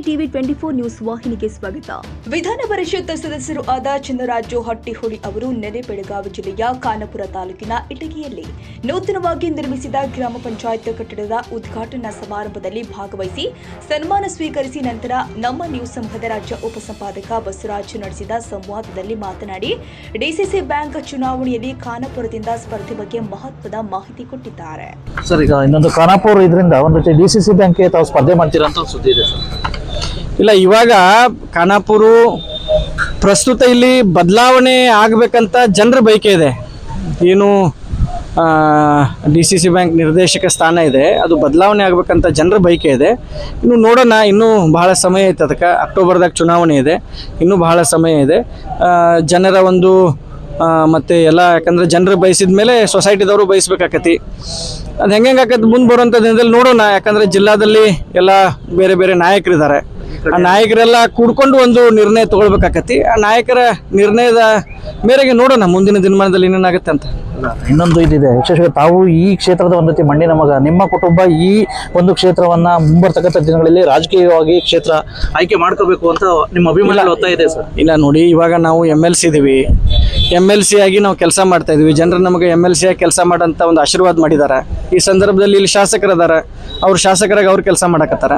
TV 24 news ವಾಹಿನಿಗೆ ಸ್ವಾಗತ. ವಿಧಾನ ಪರಿಷತ್ ಸದಸ್ಯರು ಆದ ಚಂದ್ರರಾಜು ಹಟ್ಟಿಹೊಳಿ ಅವರು ನೆರೆ ಬೆಳಗಾವಿ ಜಿಲ್ಲೆಯ ಖಾನಾಪುರ ತಾಲೂಕಿನ ಇಟಗಿಯಲ್ಲಿ ನೂತನವಾಗಿ ನಿರ್ಮಿಸಿದ ಗ್ರಾಮ ಪಂಚಾಯತ್ ಕಟ್ಟಡದ ಉದ್ಘಾಟನಾ ಸಮಾರಂಭದಲ್ಲಿ ಭಾಗವಹಿಸಿ ಸನ್ಮಾನ ಸ್ವೀಕರಿಸಿ ನಂತರ ನಮ್ಮ ನ್ಯೂಸ್ ಸಂಘದ ರಾಜ್ಯ ಉಪಸಂಪಾದಕ ಬಸವರಾಜ್ ನಡೆಸಿದ ಸಂವಾದದಲ್ಲಿ ಮಾತನಾಡಿ ಡಿಸಿಸಿ ಬ್ಯಾಂಕ್ ಚುನಾವಣೆಯಲ್ಲಿ ಖಾನಾಪುರದಿಂದ ಸ್ಪರ್ಧೆ ಬಗ್ಗೆ ಮಹತ್ವದ ಮಾಹಿತಿ ಕೊಟ್ಟಿದ್ದಾರೆ. ಸರ್, ಈಗ ಇನ್ನೊಂದು ಖಾನಾಪುರ ಇದರಿಂದ ಒಂದು ಡಿಸಿಸಿ ಬ್ಯಾಂಕ್ಗೆ ತಾವು ಸ್ಪರ್ಧೆ ಮಾಡ್ತೀರಾ ಅಂತ ಸುದ್ದಿ ಇದೆ ಸರ್. ಇಲ್ಲ, ಇವಾಗ ಖಾನಾಪುರ ಪ್ರಸ್ತುತ ಇಲ್ಲಿ ಬದಲಾವಣೆ ಆಗಬೇಕಂತ ಜನರ ಬಯಕೆ ಇದೆ. ಏನು ಡಿಸಿಸಿ ಬ್ಯಾಂಕ್ ನಿರ್ದೇಶಕ ಸ್ಥಾನ ಇದೆ, ಅದು ಬದಲಾವಣೆ ಆಗಬೇಕಂತ ಜನರ ಬಯಕೆ ಇದೆ. ಇನ್ನು ನೋಡೋಣ, ಇನ್ನೂ ಬಹಳ ಸಮಯ ಐತೆ. ಅದಕ್ಕೆ ಅಕ್ಟೋಬರ್ದಾಗ ಚುನಾವಣೆ ಇದೆ, ಇನ್ನೂ ಬಹಳ ಸಮಯ ಇದೆ. ಜನರ ಒಂದು ಮತ್ತು ಎಲ್ಲ, ಯಾಕಂದರೆ ಜನರು ಬಯಸಿದ ಮೇಲೆ ಸೊಸೈಟಿದವರು ಬಯಸ್ಬೇಕಾಕತಿ. ಅದು ಹೆಂಗೆ ಆಕತಿ ಮುಂದೆ ಬರುವಂಥ ದಿನದಲ್ಲಿ ನೋಡೋಣ. ಯಾಕಂದರೆ ಜಿಲ್ಲಾದಲ್ಲಿ ಎಲ್ಲ ಬೇರೆ ಬೇರೆ ನಾಯಕರಿದ್ದಾರೆ. ಆ ನಾಯಕರೆಲ್ಲ ಕೂಡ್ಕೊಂಡು ಒಂದು ನಿರ್ಣಯ ತೊಗೊಳ್ಬೇಕಾಕತಿ. ಆ ನಾಯಕರ ನಿರ್ಣಯದ ಮೇರೆಗೆ ನೋಡೋಣ ಮುಂದಿನ ದಿನಮಾನದಲ್ಲಿ ಏನೇನಾಗುತ್ತೆ ಅಂತ. ಇನ್ನೊಂದು ಇದಿದೆ, ವಿಶೇಷವಾಗಿ ತಾವು ಈ ಕ್ಷೇತ್ರದ ಒಂದು ರೀತಿ ಮಣ್ಣಿನ ಮಗ, ನಿಮ್ಮ ಕುಟುಂಬ ಈ ಒಂದು ಕ್ಷೇತ್ರವನ್ನು ಮುಂಬರ್ತಕ್ಕಂಥ ದಿನಗಳಲ್ಲಿ ರಾಜಕೀಯವಾಗಿ ಕ್ಷೇತ್ರ ಆಯ್ಕೆ ಮಾಡ್ಕೋಬೇಕು ಅಂತ ನಿಮ್ಮ ಅಭಿಮಾನ ಒತ್ತಾಯ ಇದೆ ಸರ್. ಇಲ್ಲ ನೋಡಿ, ಇವಾಗ ನಾವು MLC ಇದ್ದೀವಿ. MLC ಆಗಿ ನಾವು ಕೆಲಸ ಮಾಡ್ತಾ ಇದೀವಿ. ಜನರು ನಮಗೆ MLC ಆಗಿ ಕೆಲಸ ಮಾಡೋಂಥ ಒಂದು ಆಶೀರ್ವಾದ ಮಾಡಿದ್ದಾರೆ. ಈ ಸಂದರ್ಭದಲ್ಲಿ ಇಲ್ಲಿ ಶಾಸಕರಿದ್ದಾರೆ, ಅವ್ರು ಶಾಸಕರಾಗಿ ಅವ್ರು ಕೆಲಸ ಮಾಡಕತ್ತಾರ.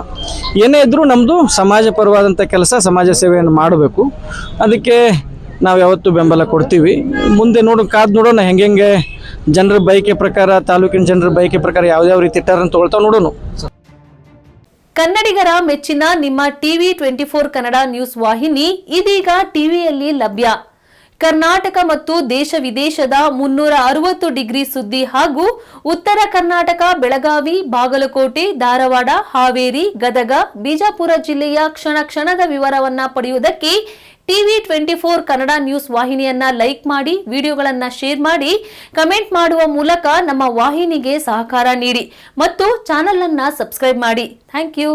ಏನೇ ಇದ್ರೂ ನಮ್ಮದು ಸಮಾಜ ಪರವಾದಂಥ ಕೆಲಸ, ಸಮಾಜ ಸೇವೆಯನ್ನು ಮಾಡಬೇಕು. ಅದಕ್ಕೆ ನಾವು ಯಾವತ್ತೂ ಬೆಂಬಲ ಕೊಡ್ತೀವಿ. ಮುಂದೆ ಕಾದು ನೋಡೋಣ ಹೆಂಗೆ ಜನರ ಬಯಕೆ ಪ್ರಕಾರ, ತಾಲೂಕಿನ ಜನರ ಬಯಕೆ ಪ್ರಕಾರ ಯಾವ್ಯಾವ ರೀತಿ ಟರ್ನ್ ತಗೊಳ್ತಾವೆ ನೋಡೋಣ. ಕನ್ನಡಿಗರ ಮೆಚ್ಚಿನ ನಿಮ್ಮ ಟಿವಿ 24 ಕನ್ನಡ ನ್ಯೂಸ್ ವಾಹಿನಿ ಇದೀಗ ಟಿವಿಯಲ್ಲಿ ಲಭ್ಯ. ಕರ್ನಾಟಕ ಮತ್ತು ದೇಶ ವಿದೇಶದ 360 ಡಿಗ್ರಿ ಸುದ್ದಿ ಹಾಗೂ ಉತ್ತರ ಕರ್ನಾಟಕ, ಬೆಳಗಾವಿ, ಬಾಗಲಕೋಟೆ, ಧಾರವಾಡ, ಹಾವೇರಿ, ಗದಗ, ಬಿಜಾಪುರ ಜಿಲ್ಲೆಯ ಕ್ಷಣ ಕ್ಷಣದ ವಿವರವನ್ನ ಪಡೆಯುವುದಕ್ಕೆ ಟಿವಿ 24 ಕನ್ನಡ ನ್ಯೂಸ್ ವಾಹಿನಿಯನ್ನ ಲೈಕ್ ಮಾಡಿ, ವಿಡಿಯೋಗಳನ್ನ ಶೇರ್ ಮಾಡಿ, ಕಮೆಂಟ್ ಮಾಡುವ ಮೂಲಕ ನಮ್ಮ ವಾಹಿನಿಗೆ ಸಹಕಾರ ನೀಡಿ ಮತ್ತು ಚಾನೆಲ್ ಅನ್ನ ಸಬ್ಸ್ಕ್ರೈಬ್ ಮಾಡಿ. Thank you.